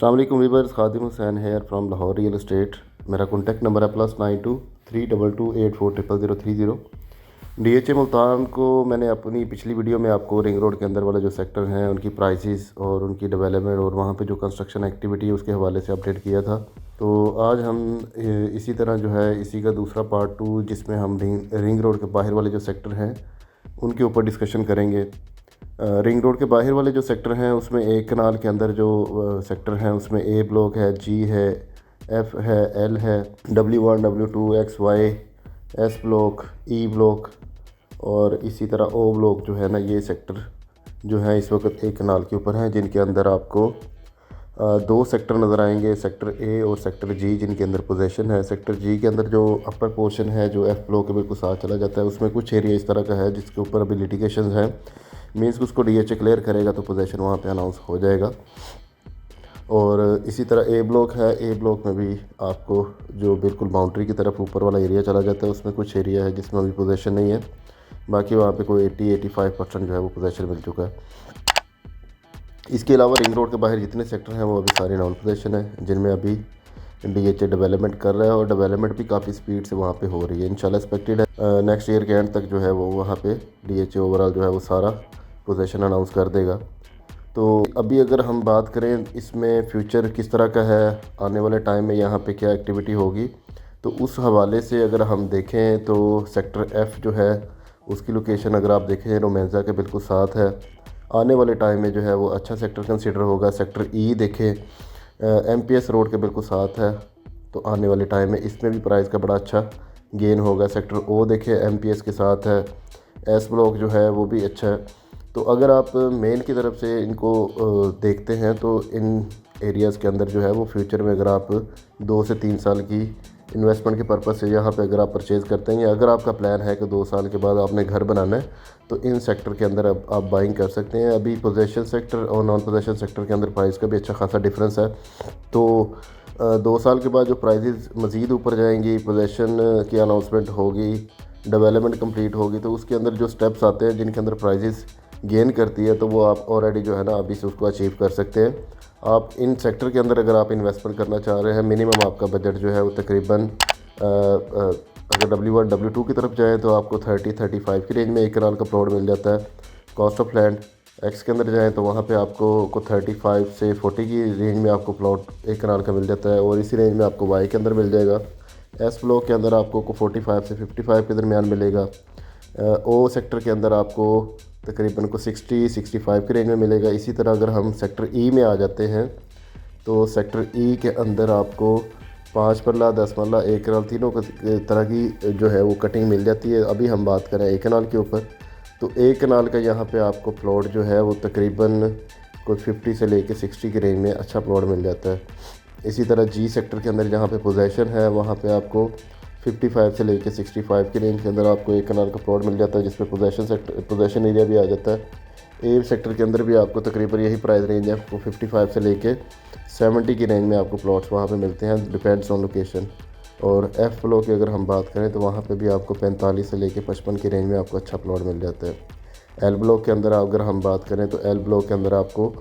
अस्सलाम वालेकुम viewers, Khadim Hussain here from Lahore real estate. मेरा कॉन्टैक्ट नंबर है +92 322 8400330। DHA मुल्तान को मैंने अपनी पिछली वीडियो में आपको रिंग रोड के अंदर वाले जो सेक्टर हैं उनकी प्राइसेस और उनकी डेवलपमेंट और वहाँ पे जो कंस्ट्रक्शन एक्टिविटी है उसके हवाले से अपडेट किया था। तो आज हम इसी तरह जो है इसी का दूसरा पार्ट 2 जिसमें हम रिंग रोड के बाहर वाले जो सेक्टर हैं उनके ऊपर डिस्कशन करेंगे। रिंग रोड के बाहर वाले जो सेक्टर हैं उसमें एक कनाल के अंदर जो सेक्टर हैं उसमें ए ब्लॉक है, जी है, एफ है, एल है, W1 W2 XY, S block, E block और इसी तरह ओ ब्लॉक जो है ना, ये सेक्टर जो है इस वक्त एक कनाल के ऊपर हैं, जिनके अंदर आपको दो सेक्टर नज़र आएंगे, सेक्टर ए और सेक्टर जी, जिनके अंदर पोजीशन है। सेक्टर जी के अंदर जो अपर पोर्शन है जो एफ ब्लॉक के बिल्कुल साथ चला जाता है, उसमें कुछ एरिया इस तरह का है जिसके ऊपर अभी लिटिगेशन है। मीन्स उसको DHA क्लियर करेगा तो पोजीशन वहाँ पे अनाउंस हो जाएगा। और इसी तरह ए ब्लॉक है, ए ब्लॉक में भी आपको जो बिल्कुल बाउंड्री की तरफ ऊपर वाला एरिया चला जाता है उसमें कुछ एरिया है जिसमें अभी पोजीशन नहीं है, बाकी वहाँ पे कोई 80-85% जो है वो पोजीशन मिल चुका है। इसके अलावा रिंग रोड के बाहर जितने सेक्टर हैं वो अभी सारे नॉन पोजीशन है, जिनमें अभी DHA डेवलपमेंट कर रहा है और डेवलपमेंट भी काफ़ी स्पीड से वहाँ पे हो रही है। इंशाल्लाह एक्सपेक्टेड है नेक्स्ट ईयर के एंड तक जो है वो वहाँ पे DHA ओवरऑल जो है वो सारा पोजीशन अनाउंस कर देगा। तो अभी अगर हम बात करें इसमें फ्यूचर किस तरह का है, आने वाले टाइम में यहाँ पे क्या एक्टिविटी होगी, तो उस हवाले से अगर हम देखें तो सेक्टर F जो है उसकी लोकेशन अगर आप देखें रोमेंजा के बिल्कुल साथ है, आने वाले टाइम में जो है वो अच्छा सेक्टर कंसिडर होगा। सेक्टर E देखें MPS रोड के बिल्कुल साथ है, तो आने वाले टाइम में इसमें भी प्राइस का बड़ा अच्छा गेन होगा। सेक्टर O देखें MPS के साथ है, एस ब्लॉक जो है वो भी अच्छा है। तो अगर आप मेन की तरफ से इनको देखते हैं तो इन एरियाज़ के अंदर जो है वो फ्यूचर में अगर आप 2 से 3 साल की इन्वेस्टमेंट के पर्पज़ से यहाँ पे अगर आप परचेज़ करते हैं, या अगर आपका प्लान है कि 2 साल के बाद आपने घर बनाना है, तो इन सेक्टर के अंदर अब आप बाइंग कर सकते हैं। अभी पोजेशन सेक्टर और नॉन पोजेशन सेक्टर के अंदर प्राइस का भी अच्छा खासा डिफरेंस है। तो 2 साल के बाद जो प्राइजेज़ मज़ीद ऊपर जाएंगी, पोजेशन की अनाउंसमेंट होगी, डेवलपमेंट कंप्लीट होगी, तो उसके अंदर जो स्टेप्स आते हैं जिनके अंदर प्राइजेज़ गेन करती है, तो वो आप ऑलरेडी जो है ना अभी से उसको अचीव कर सकते हैं। आप इन सेक्टर के अंदर अगर आप इन्वेस्टमेंट करना चाह रहे हैं, मिनिमम आपका बजट जो है वो तकरीबन अगर W1 W2 की तरफ जाएँ तो आपको 30-35 की रेंज में एक कनाल का प्लॉट मिल जाता है। कॉस्ट ऑफ लैंड एक्स के अंदर जाएँ तो वहाँ पे आपको 35 से 40 की रेंज में आपको प्लॉट एक कनाल का मिल जाता है, और इसी रेंज में आपको वाई के अंदर मिल जाएगा। एस ब्लॉक के अंदर आपको 45 से 55 के दरमियान मिलेगा। ओ सेक्टर के अंदर आपको तकरीबन को 60-65 की रेंज में मिलेगा। इसी तरह अगर हम सेक्टर ई में आ जाते हैं तो सेक्टर ई के अंदर आपको 5 मरला, 10 मरला, एक कनाल, तीनों तरह की जो है वो कटिंग मिल जाती है। अभी हम बात करें एक कनाल के ऊपर, तो एक कनाल का यहाँ पे आपको प्लॉट जो है वो तकरीबन कोई 50 से लेके 60 की रेंज में अच्छा प्लॉट मिल जाता है। इसी तरह जी सेक्टर के अंदर जहाँ पे पोजीशन है वहाँ पे आपको 55 से लेके 65 की रेंज के अंदर आपको एक कनाल का प्लॉट मिल जाता है, जिसमें पोजीशन एरिया भी आ जाता है। ए सेक्टर के अंदर भी आपको तकरीबन यही प्राइस रेंज है, आपको 55 से लेके 70 की रेंज में आपको प्लॉट्स वहाँ पे मिलते हैं, डिपेंड्स ऑन लोकेशन। और एफ ब्लॉक की अगर हम बात करें तो वहाँ पे भी आपको 45 से लेके 55 की रेंज में आपको अच्छा प्लॉट मिल जाता है। एल ब्लॉक के अंदर अगर हम बात करें तो एल ब्लॉक के अंदर आपको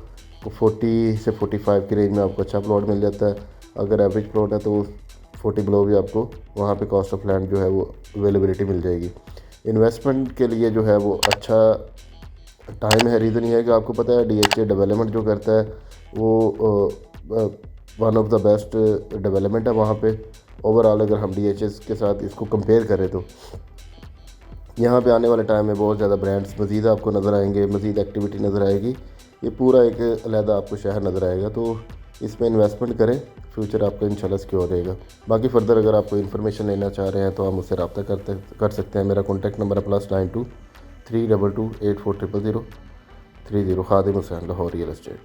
40 से 45 की रेंज में आपको अच्छा प्लॉट मिल जाता है। अगर एवरेज प्लॉट है तो 40 बिलो भी आपको वहाँ पे कॉस्ट ऑफ लैंड जो है वो अवेलेबिलिटी मिल जाएगी। इन्वेस्टमेंट के लिए जो है वो अच्छा टाइम है। रीज़न ये है कि आपको पता है DHA डेवलपमेंट जो करता है वो one of the best development है वहाँ पे ओवरऑल। अगर हम DHA के साथ इसको कंपेयर करें तो यहाँ पे आने वाले टाइम में बहुत ज़्यादा ब्रांड्स मज़ीद आपको नज़र आएंगे, मज़ीद एक्टिविटी नज़र आएगी, ये पूरा एक अलहदा आपको शहर नज़र आएगा। तो इसमें इन्वेस्टमेंट करें, फ्यूचर आपका इंशाल्लाह सिक्योर रहेगा। बाकी फर्दर अगर आप कोई इन्फॉर्मेशन लेना चाह रहे हैं तो आप मुझसे रब्ता कर सकते हैं। मेरा कॉन्टैक्ट नंबर है +92 322 8400330। खादिम हुसैन, लाहौर रियल एस्टेट।